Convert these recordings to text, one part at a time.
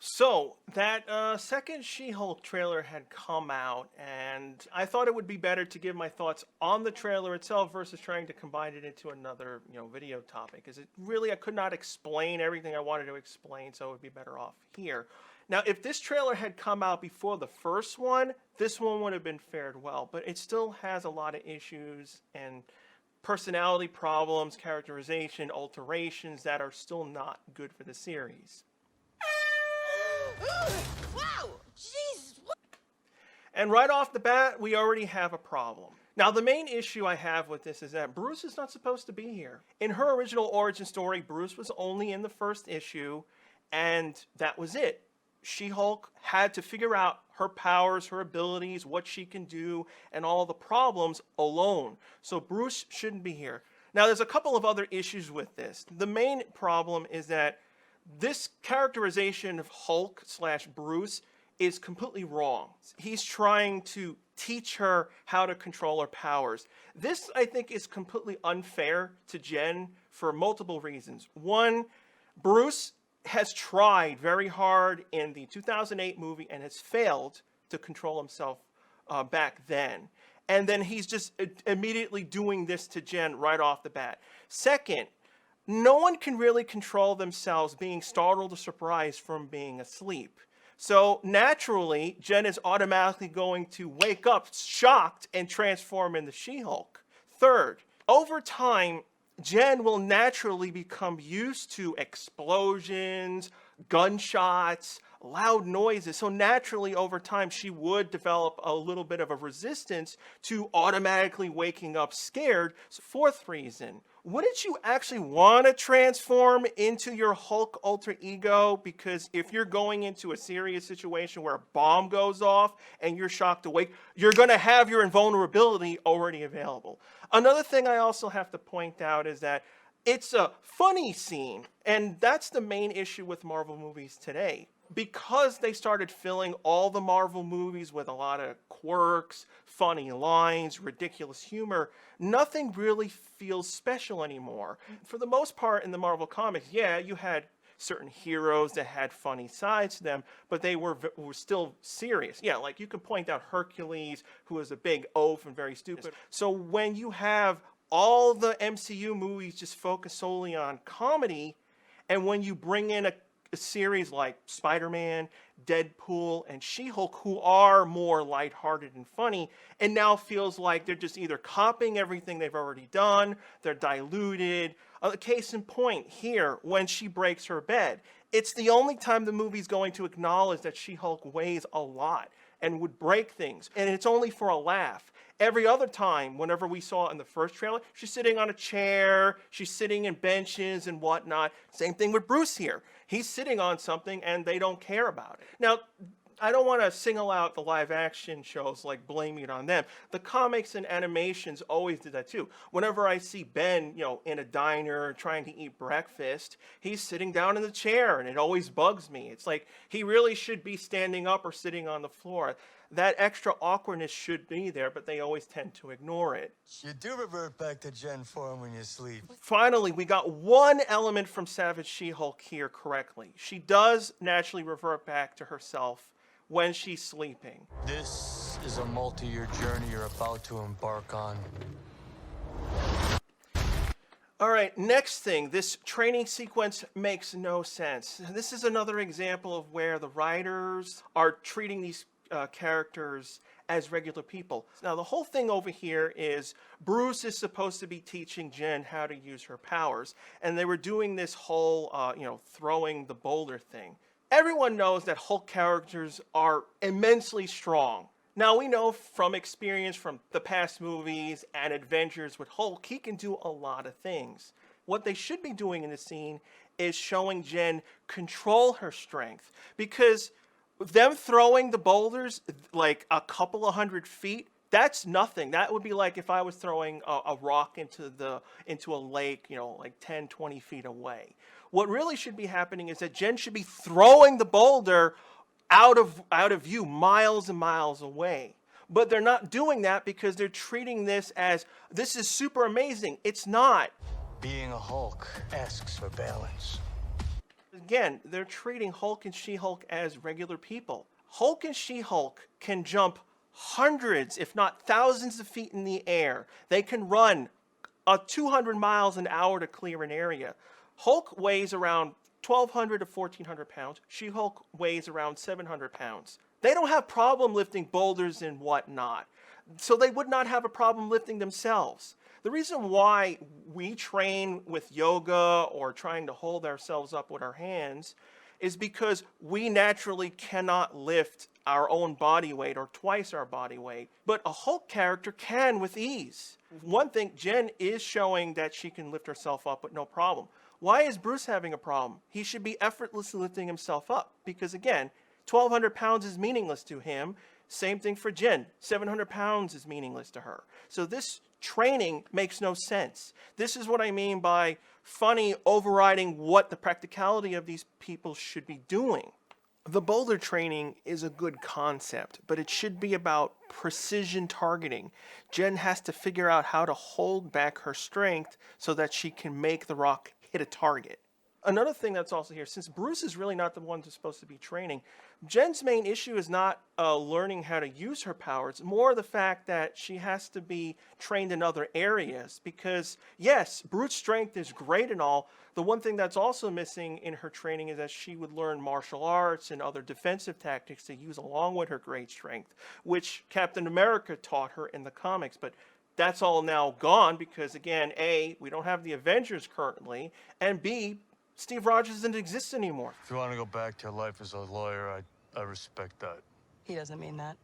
So that second She-Hulk trailer had come out, and I thought it would be better to give my thoughts on the trailer itself versus trying to combine it into another, video topic. Because I could not explain everything I wanted to explain, so it would be better off here. Now, if this trailer had come out before the first one, this one would have been fared well, but it still has a lot of issues and personality problems, characterization, alterations that are still not good for the series. Wow! Jesus! And right off the bat, we already have a problem. Now, the main issue I have with this is that Bruce is not supposed to be here. In her original origin story, Bruce was only in the first issue, and that was it. She-Hulk had to figure out her powers, her abilities, what she can do, and all the problems alone. So Bruce shouldn't be here. Now, there's a couple of other issues with this. The main problem is that this characterization of Hulk slash Bruce is completely wrong. He's trying to teach her how to control her powers. This, I think, is completely unfair to Jen for multiple reasons. One, Bruce has tried very hard in the 2008 movie and has failed to control himself back then. And then he's just immediately doing this to Jen right off the bat. Second, no one can really control themselves being startled or surprised from being asleep. So naturally, Jen is automatically going to wake up shocked and transform into She-Hulk. Third, over time, Jen will naturally become used to explosions, gunshots, loud noises. So naturally, over time, she would develop a little bit of a resistance to automatically waking up scared. Fourth reason, wouldn't you actually want to transform into your Hulk alter ego? Because if you're going into a serious situation where a bomb goes off and you're shocked awake, you're going to have your invulnerability already available. Another thing I also have to point out is that it's a funny scene, and that's the main issue with Marvel movies today. Because they started filling all the Marvel movies with a lot of quirks, funny lines, ridiculous humor, nothing really feels special anymore. For the most part in the Marvel comics, yeah, you had certain heroes that had funny sides to them, but they were still serious. Yeah, like you can point out Hercules, who was a big oaf and very stupid. So when you have all the MCU movies just focus solely on comedy, and when you bring in a series like Spider-Man, Deadpool, and She-Hulk, who are more lighthearted and funny, and now feels like they're just either copying everything they've already done, they're diluted. A case in point here, when she breaks her bed. It's the only time the movie's going to acknowledge that She-Hulk weighs a lot and would break things, and it's only for a laugh. Every other time, whenever we saw in the first trailer, she's sitting on a chair, she's sitting in benches and whatnot. Same thing with Bruce here. He's sitting on something and they don't care about it. Now, I don't want to single out the live action shows, like blaming it on them. The comics and animations always did that too. Whenever I see Ben, in a diner trying to eat breakfast, he's sitting down in the chair and it always bugs me. It's like he really should be standing up or sitting on the floor. That extra awkwardness should be there, but they always tend to ignore it. You do revert back to Gen form when you sleep. Finally, we got one element from Savage She-Hulk here correctly. She does naturally revert back to herself when she's sleeping. This is a multi-year journey you're about to embark on. All right, next thing, this training sequence makes no sense. This is another example of where the writers are treating these characters as regular people. Now, the whole thing over here is Bruce is supposed to be teaching Jen how to use her powers, and they were doing this whole, throwing the boulder thing. Everyone knows that Hulk characters are immensely strong. Now, we know from experience from the past movies and adventures with Hulk, he can do a lot of things. What they should be doing in the scene is showing Jen control her strength, because them throwing the boulders like a couple of 100 feet, that's nothing. That would be like if I was throwing a rock into a lake, like 10, 20 feet away. What really should be happening is that Jen should be throwing the boulder out of view, miles and miles away. But they're not doing that because they're treating this as, this is super amazing. It's not. Being a Hulk asks for balance. again, they're treating Hulk and She-Hulk as regular people. Hulk and She-Hulk can jump hundreds, if not thousands of feet in the air. They can run 200 miles an hour to clear an area. Hulk weighs around 1,200 to 1,400 pounds. She-Hulk weighs around 700 pounds. They don't have problem lifting boulders and whatnot. So they would not have a problem lifting themselves. The reason why we train with yoga or trying to hold ourselves up with our hands is because we naturally cannot lift our own body weight or twice our body weight. But a Hulk character can with ease. One thing, Jen is showing that she can lift herself up with no problem. Why is Bruce having a problem? He should be effortlessly lifting himself up because, again, 1,200 pounds is meaningless to him. Same thing for Jen. 700 pounds is meaningless to her. So this training makes no sense. This is what I mean by funny overriding what the practicality of these people should be doing. The boulder training is a good concept, but it should be about precision targeting. Jen has to figure out how to hold back her strength so that she can make the rock hit a target. Another thing that's also here, since Bruce is really not the one who's supposed to be training, Jen's main issue is not learning how to use her powers, more the fact that she has to be trained in other areas. Because, yes, brute strength is great and all. The one thing that's also missing in her training is that she would learn martial arts and other defensive tactics to use along with her great strength, which Captain America taught her in the comics. But that's all now gone because, again, A, we don't have the Avengers currently, and B, Steve Rogers doesn't exist anymore. If you want to go back to your life as a lawyer, I respect that. He doesn't mean that.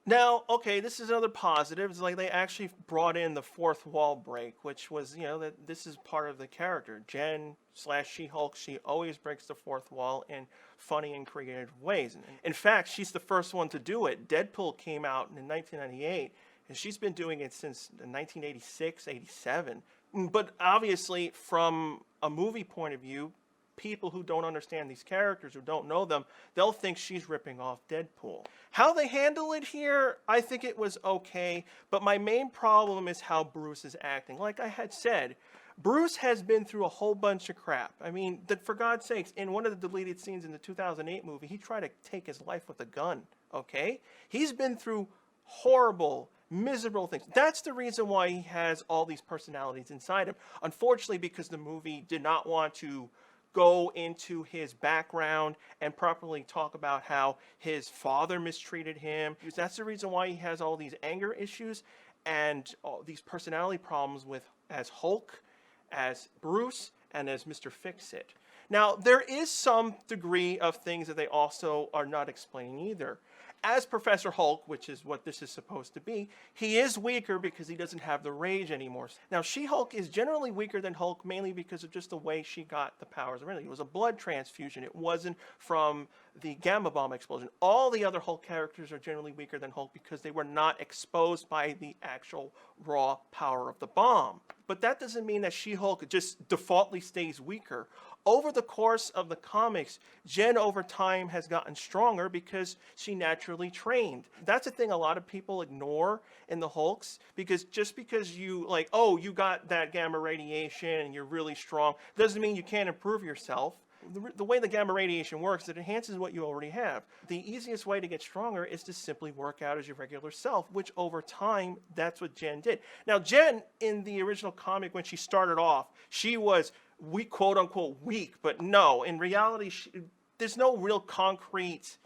Now, okay, this is another positive. It's like they actually brought in the fourth wall break, which was, that this is part of the character. Jen / She-Hulk, she always breaks the fourth wall in funny and creative ways. In fact, she's the first one to do it. Deadpool came out in 1998, and she's been doing it since 1986, 87. But obviously, from a movie point of view, people who don't understand these characters, who don't know them, they'll think she's ripping off Deadpool. How they handle it here, I think it was okay, but my main problem is how Bruce is acting. Like I had said, Bruce has been through a whole bunch of crap. I mean, for God's sakes, in one of the deleted scenes in the 2008 movie, he tried to take his life with a gun, okay? He's been through horrible, miserable things. That's the reason why he has all these personalities inside him. Unfortunately, because the movie did not want to go into his background and properly talk about how his father mistreated him. That's the reason why he has all these anger issues and all these personality problems as Hulk, as Bruce, and as Mr. Fix-It. Now, there is some degree of things that they also are not explaining either. As Professor Hulk, which is what this is supposed to be, he is weaker because he doesn't have the rage anymore. Now, She-Hulk is generally weaker than Hulk mainly because of just the way she got the powers. Really, it was a blood transfusion. It wasn't from the gamma bomb explosion. All the other Hulk characters are generally weaker than Hulk because they were not exposed by the actual raw power of the bomb. But that doesn't mean that She-Hulk just defaultly stays weaker. Over the course of the comics, Jen over time has gotten stronger because she naturally trained. That's a thing a lot of people ignore in the Hulks, because just because you you got that gamma radiation and you're really strong, doesn't mean you can't improve yourself. The way the gamma radiation works, it enhances what you already have. The easiest way to get stronger is to simply work out as your regular self, which over time, that's what Jen did. Now, Jen, in the original comic, when she started off, she was quote unquote weak, but no, in reality, there's no real concrete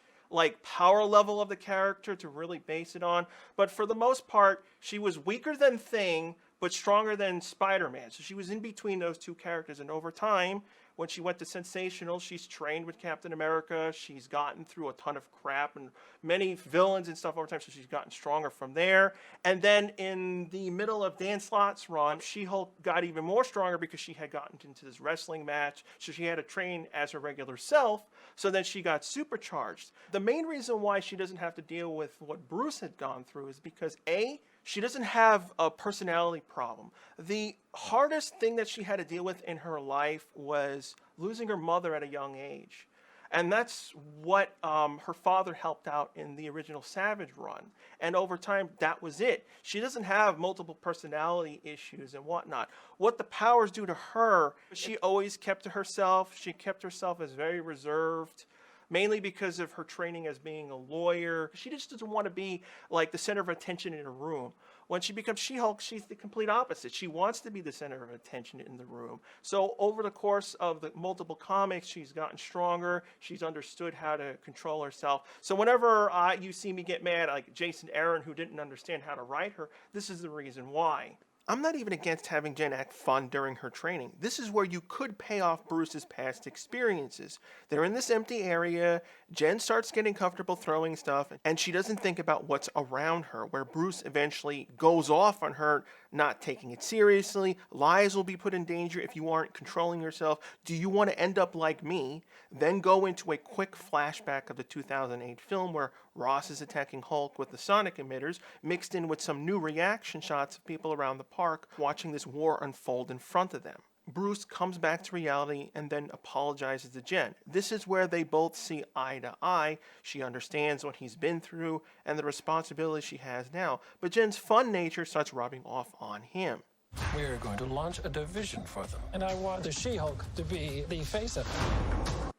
power level of the character to really base it on. But for the most part, she was weaker than Thing, but stronger than Spider-Man. So she was in between those two characters, and over time, when she went to Sensational, she's trained with Captain America. She's gotten through a ton of crap and many villains and stuff over time, so she's gotten stronger from there. And then in the middle of Dan Slott's run, She-Hulk got even more stronger because she had gotten into this wrestling match, so she had to train as her regular self, so then she got supercharged. The main reason why she doesn't have to deal with what Bruce had gone through is because, A, she doesn't have a personality problem. The hardest thing that she had to deal with in her life was losing her mother at a young age. And that's what her father helped out in the original Savage run. And over time, that was it. She doesn't have multiple personality issues and whatnot. What the powers do to her, she always kept to herself. She kept herself as very reserved, mainly because of her training as being a lawyer. She just doesn't want to be like the center of attention in a room. When she becomes She-Hulk, she's the complete opposite. She wants to be the center of attention in the room. So over the course of the multiple comics, she's gotten stronger. She's understood how to control herself. So whenever you see me get mad, like Jason Aaron, who didn't understand how to write her, this is the reason why. I'm not even against having Jen act fun during her training. This is where you could pay off Bruce's past experiences. They're in this empty area, Jen starts getting comfortable throwing stuff, and she doesn't think about what's around her, where Bruce eventually goes off on her not taking it seriously. Lives will be put in danger if you aren't controlling yourself. Do you want to end up like me? Then go into a quick flashback of the 2008 film where Ross is attacking Hulk with the sonic emitters, mixed in with some new reaction shots of people around the park watching this war unfold in front of them. Bruce comes back to reality and then apologizes to Jen. This is where they both see eye to eye. She understands what he's been through and the responsibility she has now, but Jen's fun nature starts rubbing off on him. We are going to launch a division for them, and I want the She-Hulk to be the face of it.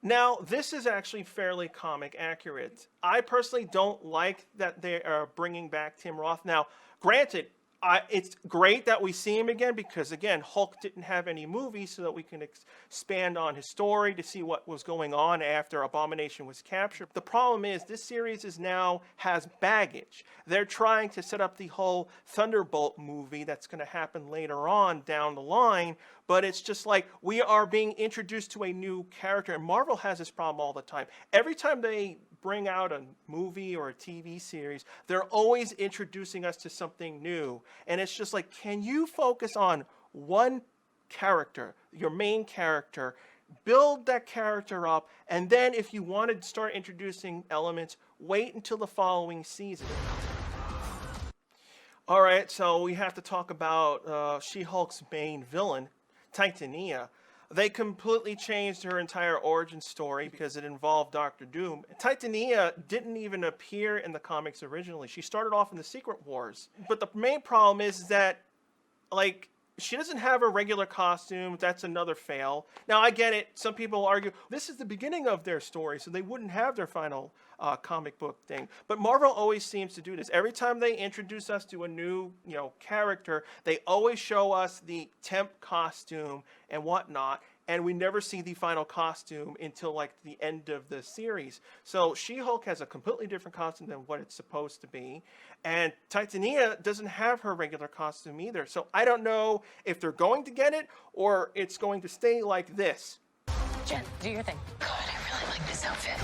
Now, this is actually fairly comic accurate. I personally don't like that they are bringing back Tim Roth. Now, granted, it's great that we see him again because, again, Hulk didn't have any movies so that we can expand on his story to see what was going on after Abomination was captured. The problem is this series has baggage. They're trying to set up the whole Thunderbolt movie that's going to happen later on down the line, but it's just like we are being introduced to a new character, and Marvel has this problem all the time. Every time they bring out a movie or a TV series, they're always introducing us to something new. And it's just like, can you focus on one character, your main character, build that character up, and then if you want to start introducing elements, wait until the following season. All right, so we have to talk about She-Hulk's main villain, Titania. They completely changed her entire origin story because it involved Doctor Doom. Titania didn't even appear in the comics originally. She started off in the Secret Wars. But the main problem is that, like, she doesn't have a regular costume. That's another fail. Now, I get it. Some people argue this is the beginning of their story, so they wouldn't have their final comic book thing. But Marvel always seems to do this. Every time they introduce us to a new, character, they always show us the temp costume and whatnot, and we never see the final costume until like the end of the series. So She-Hulk has a completely different costume than what it's supposed to be, and Titania doesn't have her regular costume either. So I don't know if they're going to get it or it's going to stay like this. Jen, do your thing. God, I really like this outfit.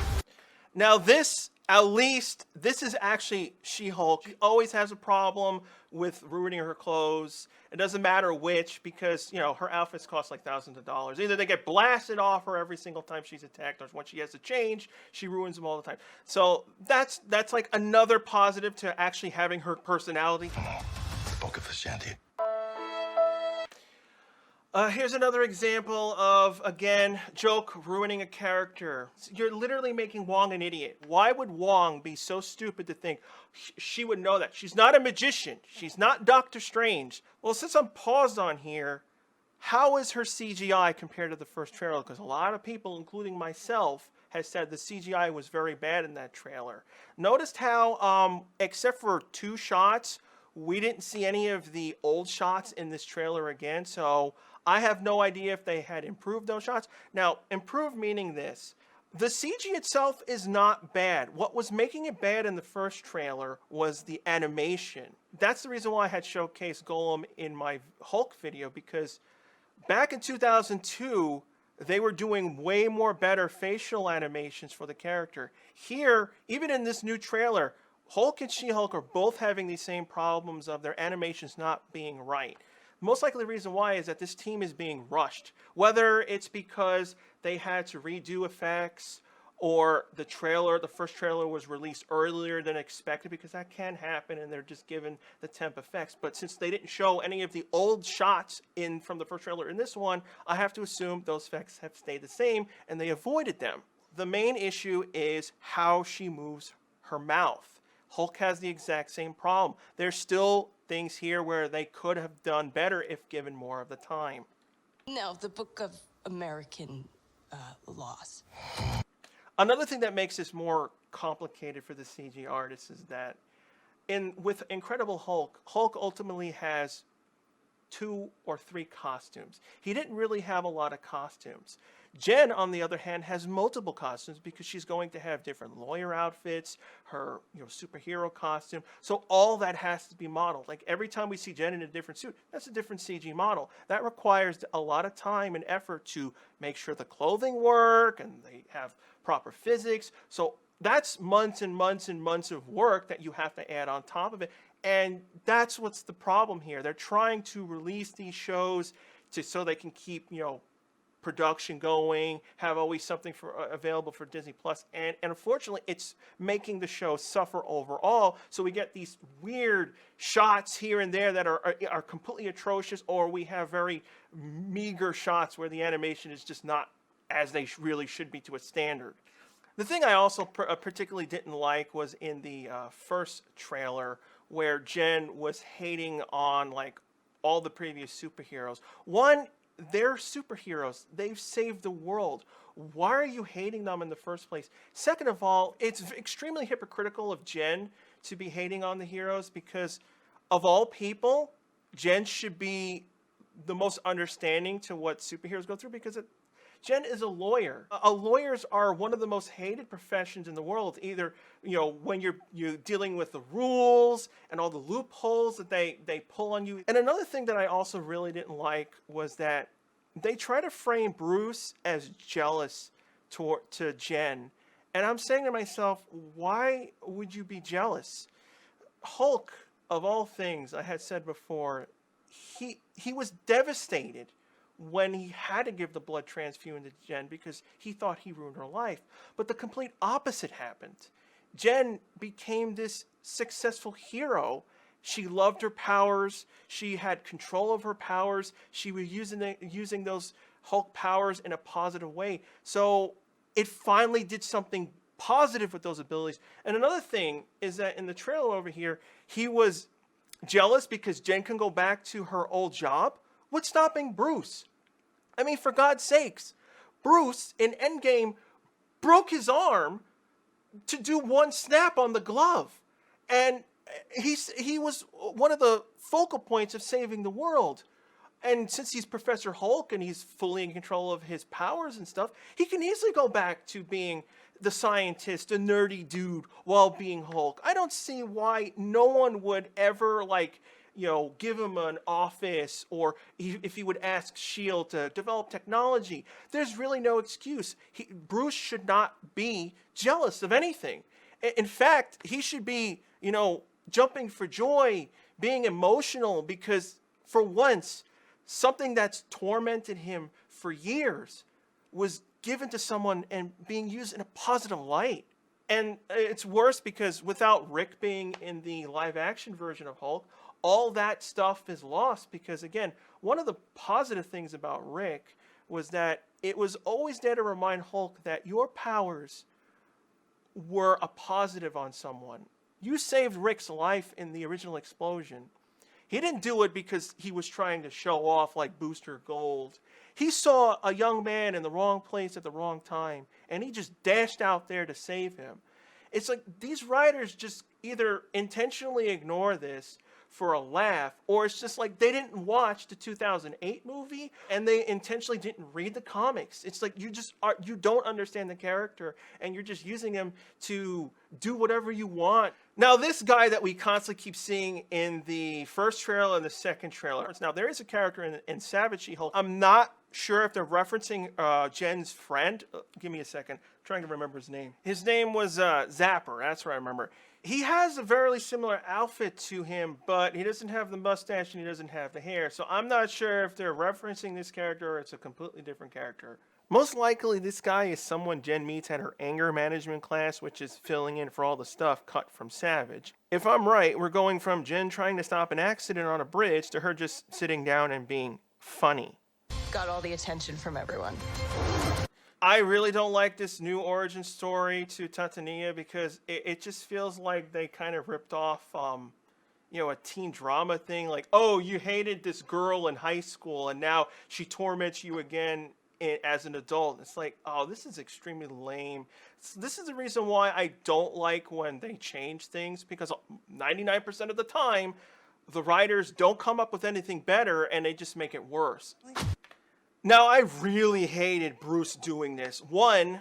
Now this, at least, this is actually She-Hulk. She always has a problem with ruining her clothes. It doesn't matter which, because, her outfits cost like thousands of dollars. Either they get blasted off her every single time she's attacked, or when she has to change, she ruins them all the time. So that's like another positive to actually having her personality. Spoke of Shanty. Here's another example of, again, joke ruining a character. You're literally making Wong an idiot. Why would Wong be so stupid to think she would know that? She's not a magician. She's not Doctor Strange. Well, since I'm paused on here, how is her CGI compared to the first trailer? Because a lot of people, including myself, has said the CGI was very bad in that trailer. Noticed how, except for 2 shots, we didn't see any of the old shots in this trailer again, so I have no idea if they had improved those shots. Now, improved meaning this. The CG itself is not bad. What was making it bad in the first trailer was the animation. That's the reason why I had showcased Golem in my Hulk video, because back in 2002, they were doing way more better facial animations for the character. Here, even in this new trailer, Hulk and She-Hulk are both having these same problems of their animations not being right. Most likely the reason why is that this team is being rushed. Whether it's because they had to redo effects, or the first trailer was released earlier than expected, because that can happen and they're just given the temp effects. But since they didn't show any of the old shots from the first trailer in this one, I have to assume those effects have stayed the same and they avoided them. The main issue is how she moves her mouth. Hulk has the exact same problem. There's still things here where they could have done better if given more of the time. No, the Book of American Laws. Another thing that makes this more complicated for the CG artists is that with Incredible Hulk, Hulk ultimately has 2 or 3 costumes. He didn't really have a lot of costumes. Jen, on the other hand, has multiple costumes because she's going to have different lawyer outfits, her superhero costume. So all that has to be modeled. Like every time we see Jen in a different suit, that's a different CG model. That requires a lot of time and effort to make sure the clothing work and they have proper physics. So that's months and months and months of work that you have to add on top of it. And that's what's the problem here. They're trying to release these shows so they can keep, production going, have always something available for Disney Plus, and unfortunately, it's making the show suffer overall. So we get these weird shots here and there that are completely atrocious, or we have very meager shots where the animation is just not as they really should be to a standard. The thing I also particularly didn't like was in the first trailer where Jen was hating on like all the previous superheroes. One, they're superheroes. They've saved the world. Why are you hating them in the first place? Second of all, it's extremely hypocritical of Jen to be hating on the heroes because of all people, Jen should be the most understanding to what superheroes go through because Jen is a lawyer. Lawyers are one of the most hated professions in the world. Either, when you're dealing with the rules and all the loopholes that they pull on you. And another thing that I also really didn't like was that they try to frame Bruce as jealous to Jen. And I'm saying to myself, why would you be jealous? Hulk, of all things, I had said before, he was devastated when he had to give the blood transfusion to Jen because he thought he ruined her life. But the complete opposite happened. Jen became this successful hero. She loved her powers. She had control of her powers. She was using those Hulk powers in a positive way. So it finally did something positive with those abilities. And another thing is that in the trailer over here, he was jealous because Jen can go back to her old job. What's stopping Bruce? I mean, for God's sakes, Bruce in Endgame broke his arm to do one snap on the glove. And he was one of the focal points of saving the world. And since he's Professor Hulk and he's fully in control of his powers and stuff, he can easily go back to being the scientist, a nerdy dude, while being Hulk. I don't see why no one would ever, give him an office, or if he would ask S.H.I.E.L.D. to develop technology. There's really no excuse. Bruce should not be jealous of anything. In fact, he should be, jumping for joy, being emotional, because for once, something that's tormented him for years was given to someone and being used in a positive light. And it's worse because without Rick being in the live-action version of Hulk, all that stuff is lost because, again, one of the positive things about Rick was that it was always there to remind Hulk that your powers were a positive on someone. You saved Rick's life in the original explosion. He didn't do it because he was trying to show off like Booster Gold. He saw a young man in the wrong place at the wrong time, and he just dashed out there to save him. It's like these writers just either intentionally ignore this for a laugh, or it's just like they didn't watch the 2008 movie and they intentionally didn't read the comics. It's like you don't understand the character and you're just using him to do whatever you want. Now, this guy that we constantly keep seeing in the first trailer and the second trailer. Now, there is a character in Savage She-Hulk. I'm not sure if they're referencing Jen's friend. Give me a second. I'm trying to remember his name. His name was Zapper. That's what I remember. He has a very similar outfit to him, but he doesn't have the mustache and he doesn't have the hair. So I'm not sure if they're referencing this character or it's a completely different character. Most likely, this guy is someone Jen meets at her anger management class, which is filling in for all the stuff cut from Savage. If I'm right, we're going from Jen trying to stop an accident on a bridge to her just sitting down and being funny. Got all the attention from everyone. I really don't like this new origin story to Titania because it just feels like they kind of ripped off, a teen drama thing. Like, oh, you hated this girl in high school and now she torments you again as an adult. It's like, oh, this is extremely lame. This is the reason why I don't like when they change things, because 99% of the time, the writers don't come up with anything better and they just make it worse. Now, I really hated Bruce doing this. One,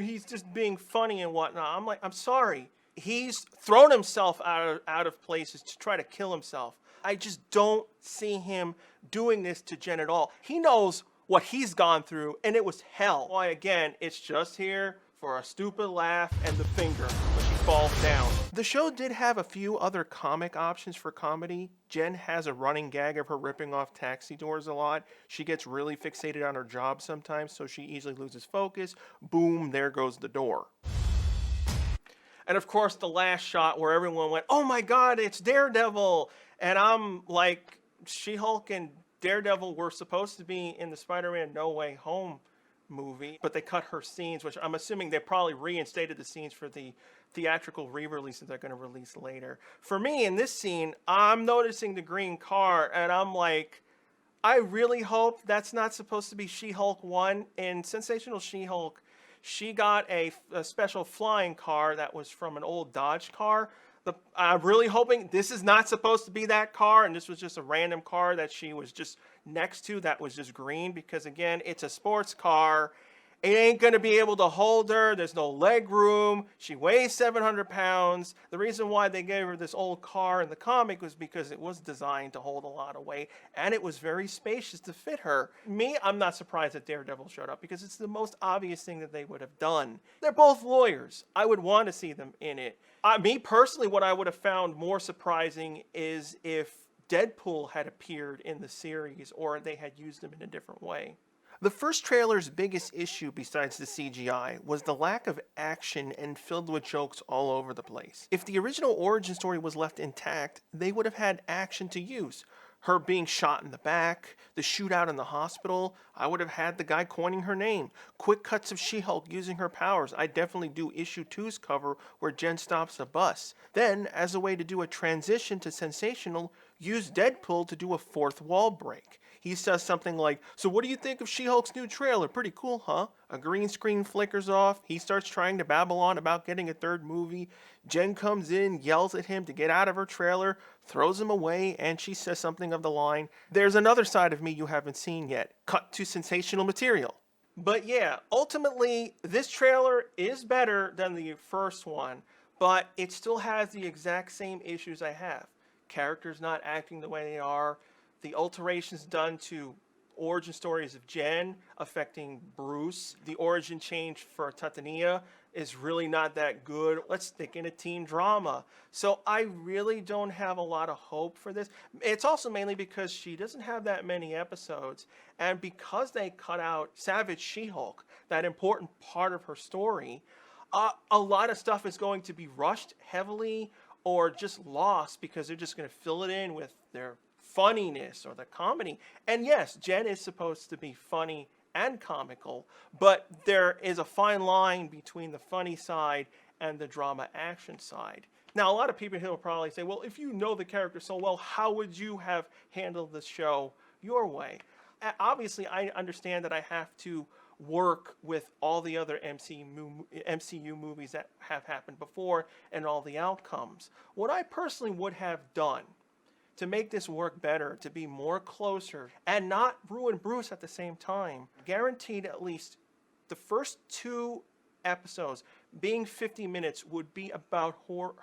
he's just being funny and whatnot. I'm like, I'm sorry. He's thrown himself out of places to try to kill himself. I just don't see him doing this to Jen at all. He knows what he's gone through, and it was hell. Why, again, it's just here for a stupid laugh and the finger when she falls down. The show did have a few other comic options for comedy. Jen has a running gag of her ripping off taxi doors a lot. She gets really fixated on her job sometimes, so she easily loses focus. Boom, there goes the door. And of course, the last shot where everyone went, oh my God, it's Daredevil. And I'm like, She-Hulk and Daredevil were supposed to be in the Spider-Man No Way Home movie, but they cut her scenes, which I'm assuming they probably reinstated the scenes for the theatrical re-release that they're going to release later. For me, in this scene, I'm noticing the green car, and I'm like, I really hope that's not supposed to be She-Hulk 1. In Sensational She-Hulk, she got a special flying car that was from an old Dodge car. I'm really hoping this is not supposed to be that car, and this was just a random car that she was just next to that was just green, because again, it's a sports car. It ain't going to be able to hold her. There's no leg room. She weighs 700 pounds. The reason why they gave her this old car in the comic was because it was designed to hold a lot of weight, and it was very spacious to fit her. Me, I'm not surprised that Daredevil showed up, because it's the most obvious thing that they would have done. They're both lawyers. I would want to see them in it. Me personally, what I would have found more surprising is if Deadpool had appeared in the series, or they had used him in a different way. The first trailer's biggest issue, besides the CGI, was the lack of action and filled with jokes all over the place. If the original origin story was left intact, they would have had action to use. Her being shot in the back, the shootout in the hospital, I would have had the guy coining her name. Quick cuts of She-Hulk using her powers. I definitely do issue 2's cover where Jen stops a bus. Then, as a way to do a transition to Sensational, use Deadpool to do a fourth wall break. He says something like, so what do you think of She-Hulk's new trailer? Pretty cool, huh? A green screen flickers off. He starts trying to babble on about getting a third movie. Jen comes in, yells at him to get out of her trailer, throws him away, and she says something of the line, there's another side of me you haven't seen yet. Cut to Sensational material. But yeah, ultimately, this trailer is better than the first one, but it still has the exact same issues I have. Characters not acting the way they are, the alterations done to origin stories of Jen affecting Bruce, the origin change for Titania is really not that good. Let's stick in a teen drama. So I really don't have a lot of hope for this. It's also mainly because she doesn't have that many episodes, and because they cut out Savage She-Hulk, that important part of her story, a lot of stuff is going to be rushed heavily or just lost because they're just going to fill it in with their funniness or the comedy. And yes, Jen is supposed to be funny and comical, but there is a fine line between the funny side and the drama action side. Now, a lot of people here will probably say, well, if you know the character so well, how would you have handled the show your way? Obviously, I understand that I have to work with all the other MCU movies that have happened before and all the outcomes. What I personally would have done to make this work better, to be more closer, and not ruin Bruce at the same time, guaranteed at least the first 2 episodes, being 50 minutes, would be about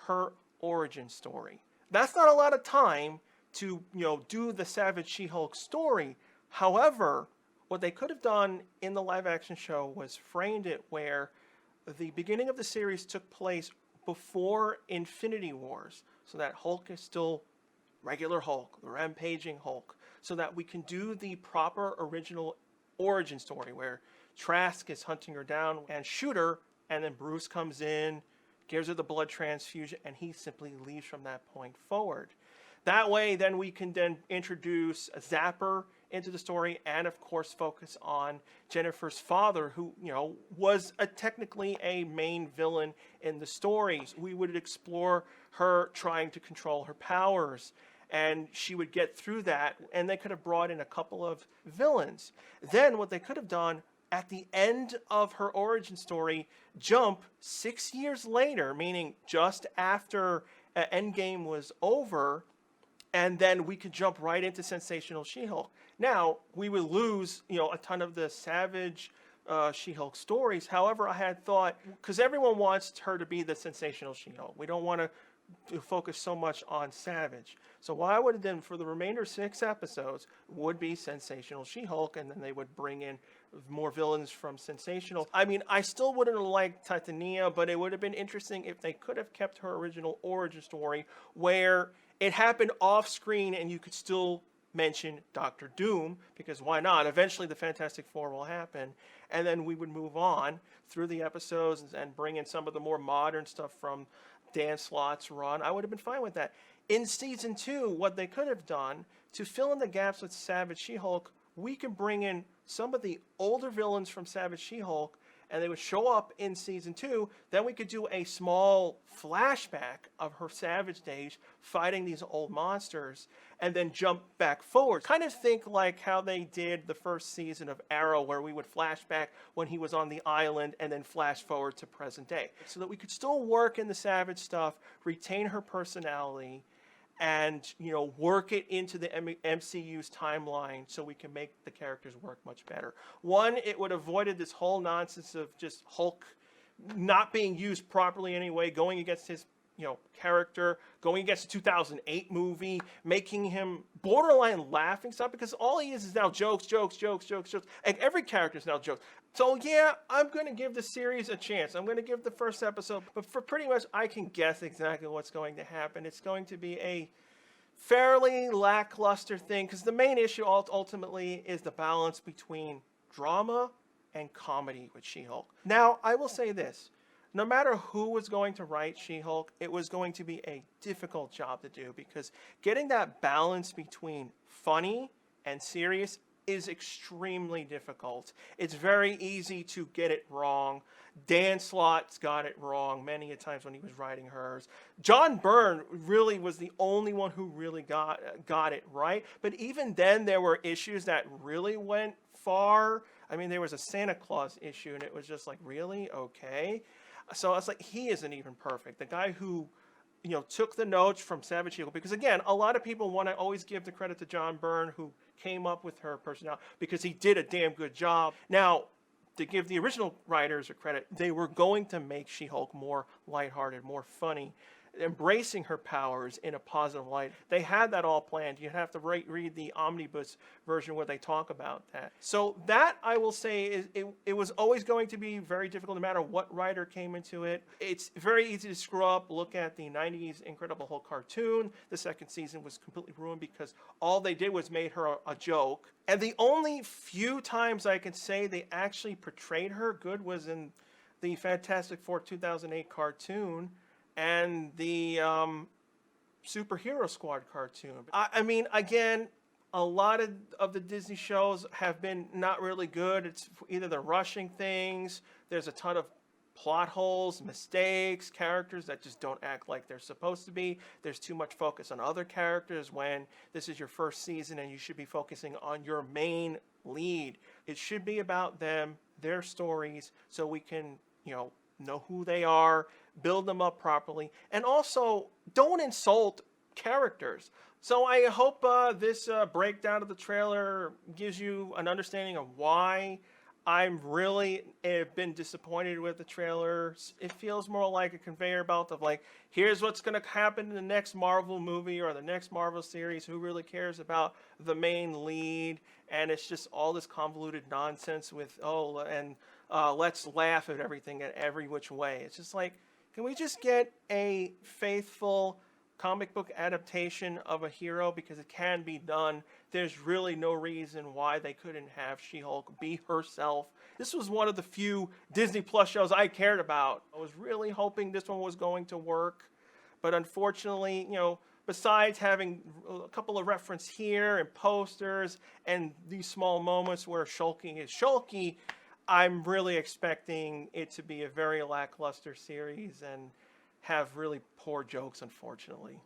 her origin story. That's not a lot of time to, do the Savage She-Hulk story. However, what they could have done in the live-action show was framed it where the beginning of the series took place before Infinity Wars, so that Hulk is still regular Hulk, the rampaging Hulk, so that we can do the proper original origin story where Trask is hunting her down and shoot her, and then Bruce comes in, gives her the blood transfusion, and he simply leaves from that point forward. That way, then we can then introduce Zapper into the story, and of course focus on Jennifer's father, who, you know, was technically a main villain in the stories. We would explore her trying to control her powers, and she would get through that, and they could have brought in a couple of villains. Then what they could have done at the end of her origin story, jump 6 years later, meaning just after Endgame was over, and then we could jump right into Sensational She-Hulk. Now, we would lose, you know, a ton of the Savage She-Hulk stories. However, I had thought, because everyone wants her to be the Sensational She-Hulk. We don't want to focus so much on Savage. So what I would have done for the remainder 6 episodes would be Sensational She-Hulk, and then they would bring in more villains from Sensational. I mean, I still wouldn't have liked Titania, but it would have been interesting if they could have kept her original origin story where it happened off screen and you could still mention Doctor Doom, because why not? Eventually the Fantastic Four will happen, and then we would move on through the episodes and bring in some of the more modern stuff from Dan Slott's run. I would have been fine with that. In season 2, what they could have done to fill in the gaps with Savage She-Hulk, we could bring in some of the older villains from Savage She-Hulk, and they would show up in season 2. Then we could do a small flashback of her Savage days fighting these old monsters, and then jump back forward. Kind of think like how they did the first season of Arrow, where we would flash back when he was on the island and then flash forward to present day. So that we could still work in the Savage stuff, retain her personality, and, you know, work it into the MCU's timeline so we can make the characters work much better. One, it would have avoided this whole nonsense of just Hulk not being used properly anyway, going against his, you know, character, going against the 2008 movie, making him borderline laughing stock, because all he is now jokes. And every character is now jokes. So yeah, I'm going to give the series a chance. I'm going to give the first episode, but for pretty much I can guess exactly what's going to happen. It's going to be a fairly lackluster thing, because the main issue ultimately is the balance between drama and comedy with She-Hulk. Now, I will say this. No matter who was going to write She-Hulk, it was going to be a difficult job to do, because getting that balance between funny and serious is extremely difficult. It's very easy to get it wrong. Dan Slott's got it wrong many a times when he was writing hers. John Byrne really was the only one who really got it right. But even then, there were issues that really went far. I mean, there was a Santa Claus issue, and it was just like, really? Okay. So it's like, he isn't even perfect. The guy who, you know, took the notes from Savage She-Hulk, because again, a lot of people want to always give the credit to John Byrne, who came up with her personality, because he did a damn good job. Now, to give the original writers a credit, they were going to make She-Hulk more lighthearted, more funny, embracing her powers in a positive light. They had that all planned. You have to read the omnibus version where they talk about that. So that, I will say, is it was always going to be very difficult no matter what writer came into it. It's very easy to screw up. Look at the 90s Incredible Hulk cartoon. The second season was completely ruined because all they did was made her a joke. And the only few times I can say they actually portrayed her good was in the Fantastic Four 2008 cartoon and the Superhero Squad cartoon. I mean, again, a lot of the Disney shows have been not really good. It's either they're rushing things, there's a ton of plot holes, mistakes, characters that just don't act like they're supposed to be. There's too much focus on other characters when this is your first season and you should be focusing on your main lead. It should be about them, their stories, so we can, you know who they are, build them up properly, and also don't insult characters. So I hope this breakdown of the trailer gives you an understanding of why I'm really been disappointed with the trailer. It feels more like a conveyor belt of like, here's what's going to happen in the next Marvel movie or the next Marvel series. Who really cares about the main lead? And it's just all this convoluted nonsense with, let's laugh at everything at every which way. It's just like, can we just get a faithful comic book adaptation of a hero, because it can be done. There's really no reason why they couldn't have She-Hulk be herself. This was one of the few Disney Plus shows I cared about. I was really hoping this one was going to work, but unfortunately, besides having a couple of references here and posters and these small moments where Shulky is Shulky, I'm really expecting it to be a very lackluster series and have really poor jokes, unfortunately.